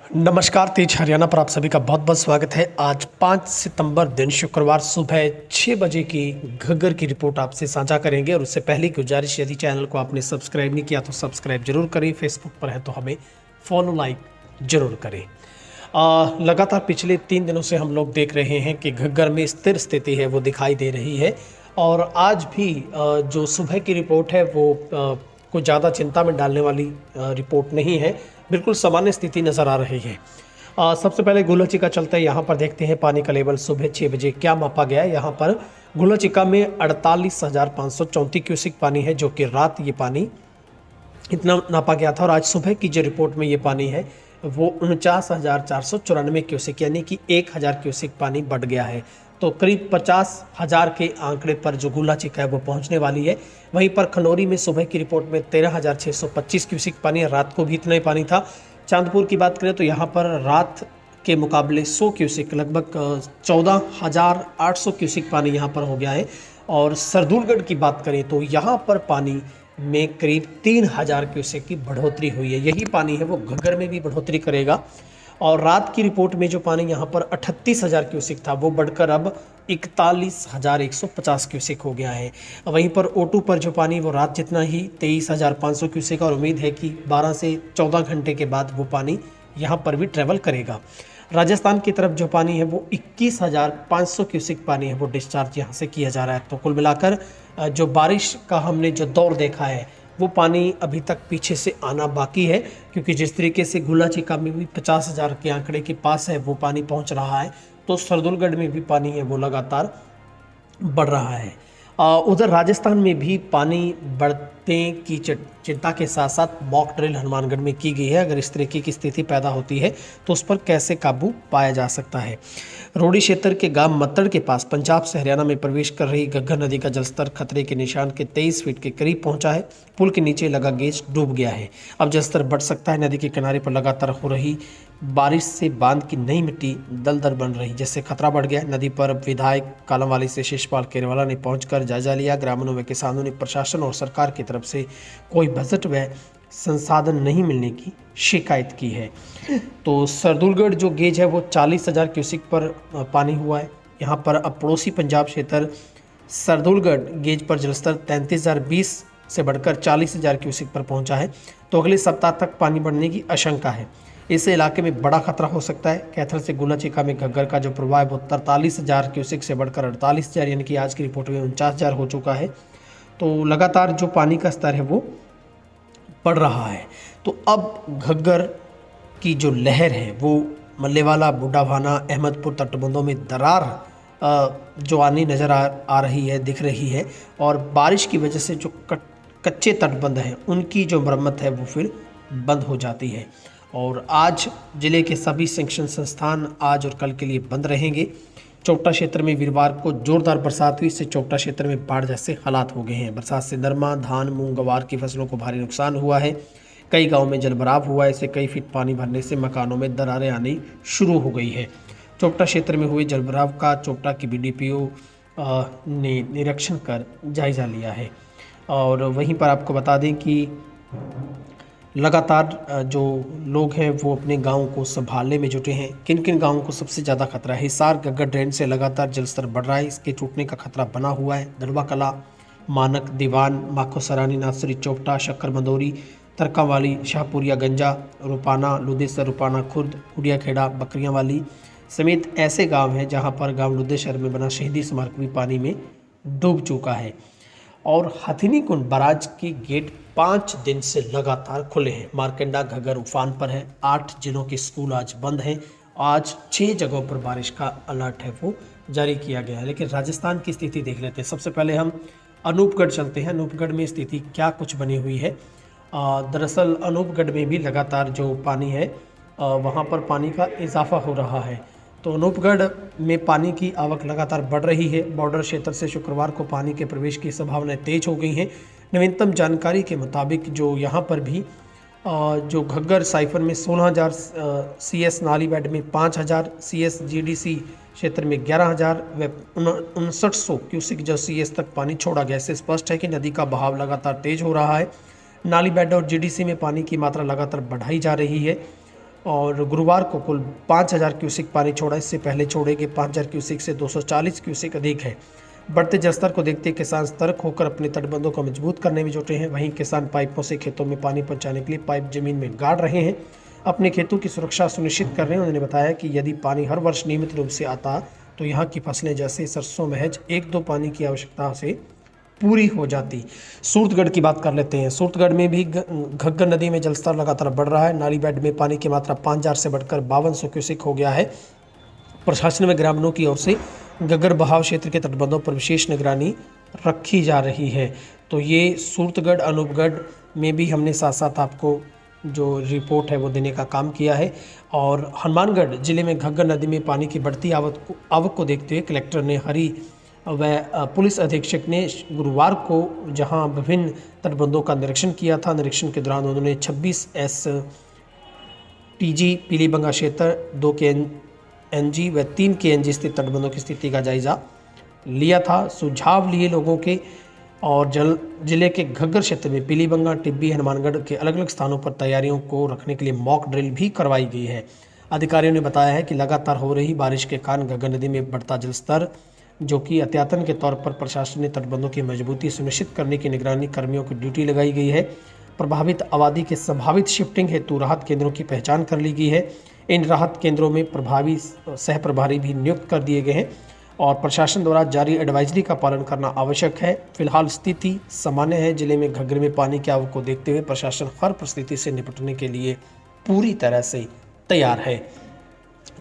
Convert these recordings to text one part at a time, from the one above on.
नमस्कार, तेज हरियाणा पर आप सभी का बहुत बहुत स्वागत है। आज 5 सितंबर दिन शुक्रवार सुबह 6 बजे की घग्गर की रिपोर्ट आपसे साझा करेंगे। और उससे पहले गुजारिश, यदि चैनल को आपने सब्सक्राइब नहीं किया तो सब्सक्राइब जरूर करें, फेसबुक पर है तो हमें फॉलो लाइक जरूर करें। लगातार पिछले 3 दिनों से हम लोग देख रहे हैं कि घग्गर में स्थिर स्थिति है वो दिखाई दे रही है। और आज भी जो सुबह की रिपोर्ट है वो कुछ ज़्यादा चिंता में डालने वाली रिपोर्ट नहीं है, बिल्कुल सामान्य स्थिति नज़र आ रही है। सबसे पहले गुलचिका चलते हैं, यहाँ पर देखते हैं पानी का लेवल सुबह 6 बजे क्या मापा गया है। यहाँ पर गुलचिका में 48,534 क्यूसिक पानी है, जो कि रात ये पानी इतना नापा गया था। और आज सुबह की जो रिपोर्ट में ये पानी है वो 49,494 क्यूसिक, यानी कि 1,000 क्यूसिक पानी बढ़ गया है। तो करीब 50,000 के आंकड़े पर जो गुलचिका है वो पहुंचने वाली है। वहीं पर खनौरी में सुबह की रिपोर्ट में 13,625 क्यूसिक पानी है, रात को भी इतना ही पानी था। चांदपुर की बात करें तो यहाँ पर रात के मुकाबले 100 क्यूसिक, लगभग 14,800 क्यूसिक पानी यहाँ पर हो गया है। और सरदूलगढ़ की बात करें तो यहाँ पर पानी में करीब 3,000 क्यूसेक की बढ़ोतरी हुई है। यही पानी है वो घग्गर में भी बढ़ोतरी करेगा। और रात की रिपोर्ट में जो पानी यहाँ पर 38,000 क्यूसेक था वो बढ़कर अब 41,150 क्यूसेक हो गया है। वहीं पर O2 पर जो पानी वो रात जितना ही 23,500 क्यूसेक, और उम्मीद है कि 12 से 14 घंटे के बाद वो पानी यहाँ पर भी ट्रेवल करेगा। राजस्थान की तरफ जो पानी है वो 21,500 क्यूसेक पानी है वो डिस्चार्ज यहाँ से किया जा रहा है। तो कुल मिलाकर जो बारिश का हमने जो दौर देखा है वो पानी अभी तक पीछे से आना बाकी है, क्योंकि जिस तरीके से गुलचिका में भी 50,000 के आंकड़े के पास है वो पानी पहुंच रहा है, तो सरदुलगढ़ में भी पानी है वो लगातार बढ़ रहा है। उधर राजस्थान में भी पानी बढ़ने की चिंता के साथ साथ मॉक ड्रिल हनुमानगढ़ में की गई है। अगर इस तरीके की स्थिति पैदा होती है तो उस पर कैसे काबू पाया जा सकता है। रोडी क्षेत्र के गांव मत्तड़ के पास पंजाब से हरियाणा में प्रवेश कर रही घग्गर नदी का जलस्तर खतरे के निशान के 23 फीट के करीब पहुंचा है। पुल के नीचे लगा गेज डूब गया है। अब जलस्तर बढ़ सकता है। नदी के किनारे पर लगातार हो रही बारिश से बांध की नई मिट्टी दलदल बन रही, जिससे खतरा बढ़ गया। नदी पर विधायक कालमवाली से शिषपाल केरवाला ने पहुंचकर जायजा लिया। ग्रामीणों व किसानों ने प्रशासन और सरकार की तरफ से कोई बजट व संसाधन नहीं मिलने की शिकायत की है। तो सरदुलगढ़ जो गेज है वो 40,000 क्यूसिक पर पानी हुआ है। यहाँ पर अब पड़ोसी पंजाब क्षेत्र सरदुलगढ़ गेज पर जलस्तर 33,020 से बढ़कर 40,000 क्यूसिक पर पहुंचा है। तो अगले सप्ताह तक पानी बढ़ने की आशंका है। इस इलाके में बड़ा खतरा हो सकता है। कैथल से गुलचिका में घग्गर का जो प्रवाह है वो 43,000 क्यूसिक से बढ़कर 48,000, यानी कि आज की रिपोर्ट में 49,000 हो चुका है। तो लगातार जो पानी का स्तर है वो बढ़ रहा है। तो अब घग्गर की जो लहर है वो मल्लेवाला, बूढ़ाभाना, अहमदपुर तटबंधों में दरार जो आनी नज़र आ रही है, दिख रही है। और बारिश की वजह से जो कच्चे तटबंध हैं उनकी जो मरम्मत है वो फिर बंद हो जाती है। और आज जिले के सभी शिक्षण संस्थान आज और कल के लिए बंद रहेंगे। चोपटा क्षेत्र में वीरवार को जोरदार बरसात हुई, इससे चोपटा क्षेत्र में बाढ़ जैसे हालात हो गए हैं। बरसात से नरमा, धान, मूंग, गवार की फसलों को भारी नुकसान हुआ है। कई गांवों में जलभराव हुआ है। इससे कई फीट पानी भरने से मकानों में दरारें आनी शुरू हो गई है। चोपटा क्षेत्र में हुए जलभराव का चोपटा की BDPO ने निरीक्षण कर जायजा लिया है। और वहीं पर आपको बता दें कि लगातार जो लोग हैं वो अपने गांव को संभालने में जुटे हैं। किन किन गांवों को सबसे ज़्यादा खतरा है? हिसार घग्गर ड्रेन से लगातार जलस्तर बढ़ रहा है, इसके टूटने का खतरा बना हुआ है। दड़वा कला, मानक, दीवान, माखो सरानी, नासरी, चोपटा, शक्कर मंदोरी, तरकावाली, शाहपुरिया, गंजा, रुपाना, लुदेसर, रुपाना खुर्द, उड़िया खेड़ा, बकरियाँ वाली समेत ऐसे गाँव हैं जहाँ पर गाँव लुदेसर में बना शहीदी स्मारक भी पानी में डूब चुका है। और हथिनी कुंड बराज के गेट 5 दिन से लगातार खुले हैं। मारकंडा घग्गर उफान पर है। 8 जिलों के स्कूल आज बंद हैं। आज 6 जगहों पर बारिश का अलर्ट है वो जारी किया गया है। लेकिन राजस्थान की स्थिति देख लेते हैं। सबसे पहले हम अनूपगढ़ चलते हैं। अनूपगढ़ में स्थिति क्या कुछ बनी हुई है? दरअसल अनूपगढ़ में भी लगातार जो पानी है वहाँ पर पानी का इजाफा हो रहा है। तो अनूपगढ़ में पानी की आवक लगातार बढ़ रही है। बॉर्डर क्षेत्र से शुक्रवार को पानी के प्रवेश की संभावनाएं तेज हो गई हैं। नवीनतम जानकारी के मुताबिक जो यहाँ पर भी जो घग्गर साइफर में 16,000 CS, नाली बेड में 5,000 CS, GDC क्षेत्र में 11,000 व 5900 क्यूसिक जो CS तक पानी छोड़ा गया। इससे स्पष्ट है कि नदी का बहाव लगातार तेज हो रहा है। नाली बेड और GDC में पानी की मात्रा लगातार बढ़ाई जा रही है। और गुरुवार को कुल 5000 क्यूसेक पानी छोड़ा। इससे पहले छोड़े गए 5000 क्यूसेक से 240 क्यूसेक अधिक है। बढ़ते जलस्तर को देखते किसान सतर्क होकर अपने तटबंधों को मजबूत करने में जुटे हैं। वहीं किसान पाइपों से खेतों में पानी पहुंचाने के लिए पाइप जमीन में गाड़ रहे हैं, अपने खेतों की सुरक्षा सुनिश्चित कर रहे हैं। उन्होंने बताया कि यदि पानी हर वर्ष नियमित रूप से आता तो यहाँ की फसलें जैसे सरसों महज 1-2 पानी की आवश्यकता से पूरी हो जाती। सूरतगढ़ की बात कर लेते हैं। सूरतगढ़ में भी घग्गर नदी में जलस्तर लगातार बढ़ रहा है। नाली बेड में पानी की मात्रा 5000 से बढ़कर 5200 क्यूसेक हो गया है। प्रशासन में ग्रामीणों की ओर से घग्गर बहाव क्षेत्र के तटबंधों पर विशेष निगरानी रखी जा रही है। तो ये सूरतगढ़, अनूपगढ़ में भी हमने साथ साथ आपको जो रिपोर्ट है वो देने का काम किया है। और हनुमानगढ़ जिले में घग्गर नदी में पानी की बढ़ती आवक को देखते हुए कलेक्टर ने व पुलिस अधीक्षक ने गुरुवार को जहां विभिन्न तटबंधों का निरीक्षण किया था। निरीक्षण के दौरान उन्होंने 26 STG पीलीबंगा क्षेत्र, 2 KNG व 3 KNG स्थित तटबंधों की स्थिति का जायजा लिया था। सुझाव लिए लोगों के और जिले के घग्गर क्षेत्र में पीलीबंगा, टिब्बी, हनुमानगढ़ के अलग अलग स्थानों पर तैयारियों को रखने के लिए मॉक ड्रिल भी करवाई गई है। अधिकारियों ने बताया है कि लगातार हो रही बारिश के कारण घग्गर नदी में बढ़ता जलस्तर, जो कि एहतियातन के तौर पर प्रशासन ने तटबंधों की मजबूती सुनिश्चित करने की निगरानी कर्मियों की ड्यूटी लगाई गई है। प्रभावित आबादी के संभावित शिफ्टिंग हेतु राहत केंद्रों की पहचान कर ली गई है। इन राहत केंद्रों में प्रभावी सह प्रभारी भी नियुक्त कर दिए गए हैं और प्रशासन द्वारा जारी एडवाइजरी का पालन करना आवश्यक है। फिलहाल स्थिति सामान्य है। जिले में घग्गर में पानी की आवक को देखते हुए प्रशासन हर परिस्थिति से निपटने के लिए पूरी तरह से तैयार है।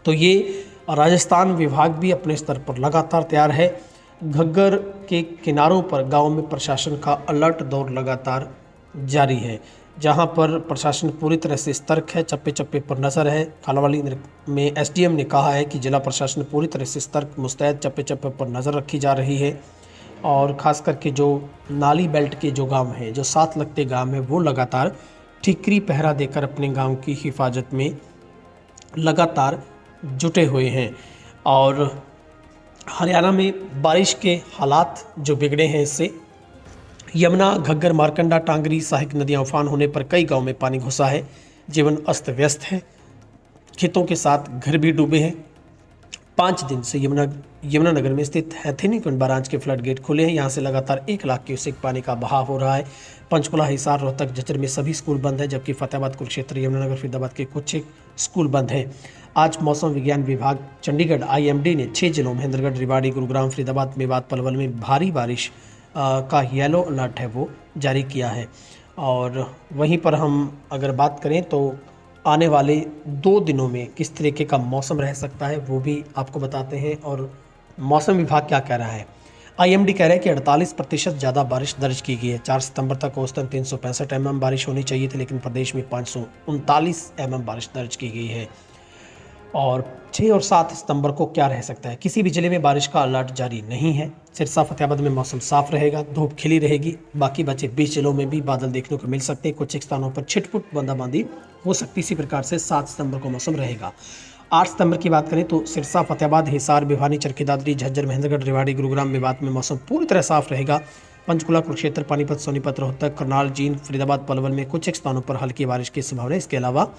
तो ये राजस्थान विभाग भी अपने स्तर पर लगातार तैयार है। घग्गर के किनारों पर गांव में प्रशासन का अलर्ट दौर लगातार जारी है, जहां पर प्रशासन पूरी तरह से सतर्क है, चप्पे चप्पे पर नज़र है। खालावाली में SDM ने कहा है कि जिला प्रशासन पूरी तरह से सतर्क, मुस्तैद, चप्पे चप्पे पर नज़र रखी जा रही है। और ख़ास करके जो नाली बेल्ट के जो गाँव हैं, जो साथ लगते गाँव हैं, वो लगातार ठीकरी पहरा देकर अपने गाँव की हिफाजत में लगातार जुटे हुए हैं। और हरियाणा में बारिश के हालात जो बिगड़े हैं, इससे यमुना, घग्गर, मारकंडा, टांगरी सहायक नदियां उफान होने पर कई गांव में पानी घुसा है। जीवन अस्त व्यस्त है, खेतों के साथ घर भी डूबे हैं। 5 दिन से यमुनानगर में स्थित हैथनीकुंड बैराज के फ्लड गेट खुले हैं। यहाँ से लगातार 1 लाख क्यूसेक पानी का बहाव हो रहा है। पंचकुला, हिसार, रोहतक, झज्जर में सभी स्कूल बंद हैं, जबकि फतेहाबाद, कुरुक्षेत्र, यमुनानगर, फरीदाबाद के कुछ एक स्कूल बंद हैं। आज मौसम विज्ञान विभाग चंडीगढ़ IMD ने 6 जिलों महेंद्रगढ़, रेवाड़ी, गुरुग्राम, फरीदाबाद, मेवात, पलवल में भारी बारिश का येलो अलर्ट है वो जारी किया है। और वहीं पर हम अगर बात करें तो आने वाले 2 दिनों में किस तरीके का मौसम रह सकता है वो भी आपको बताते हैं। और मौसम विभाग क्या कह रहा है। IMD कह रहा है कि 48% ज़्यादा बारिश दर्ज की गई है। 4 सितंबर तक औसतन 365 mm बारिश होनी चाहिए थी, लेकिन प्रदेश में 539 mm बारिश दर्ज की गई है। और 6 और 7 सितंबर को क्या रह सकता है। किसी भी जिले में बारिश का अलर्ट जारी नहीं है। सिरसा, फतेहाबाद में मौसम साफ रहेगा, धूप खिली रहेगी। बाकी बचे 20 जिलों में भी बादल देखने को मिल सकते हैं। कुछ एक स्थानों पर छिटपुट बूंदाबांदी हो सकती। इसी प्रकार से 7 सितंबर को मौसम रहेगा। 8 सितंबर की बात करें तो सिरसा, फतेहाबाद, हिसार, भिवानी, चरखी दादरी, झज्जर, महेंद्रगढ़, रेवाड़ी, गुरुग्राम, मेवात में मौसम पूरी तरह साफ रहेगा। पंचकुला, कुरुक्षेत्र, पानीपत, सोनीपत, रोहतक, करनाल, जींद, फरीदाबाद, पलवल में कुछ एक स्थानों पर हल्की बारिश की संभावना है। इसके अलावा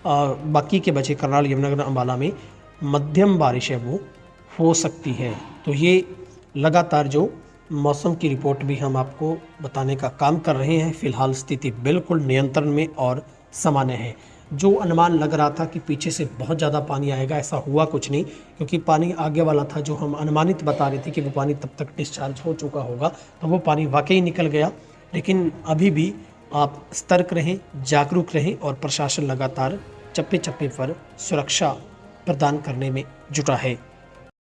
बाकी के बचे करनाल, यमुनानगर, अंबाला में मध्यम बारिश है वो हो सकती है। तो ये लगातार जो मौसम की रिपोर्ट भी हम आपको बताने का काम कर रहे हैं। फिलहाल स्थिति बिल्कुल नियंत्रण में और सामान्य है। जो अनुमान लग रहा था कि पीछे से बहुत ज़्यादा पानी आएगा, ऐसा हुआ कुछ नहीं, क्योंकि पानी आगे वाला था जो हम अनुमानित बता रहे थे कि वो पानी तब तक डिस्चार्ज हो चुका होगा, तो वो पानी वाकई निकल गया। लेकिन अभी भी आप सतर्क रहें, जागरूक रहें और प्रशासन लगातार चप्पे चप्पे पर सुरक्षा प्रदान करने में जुटा है।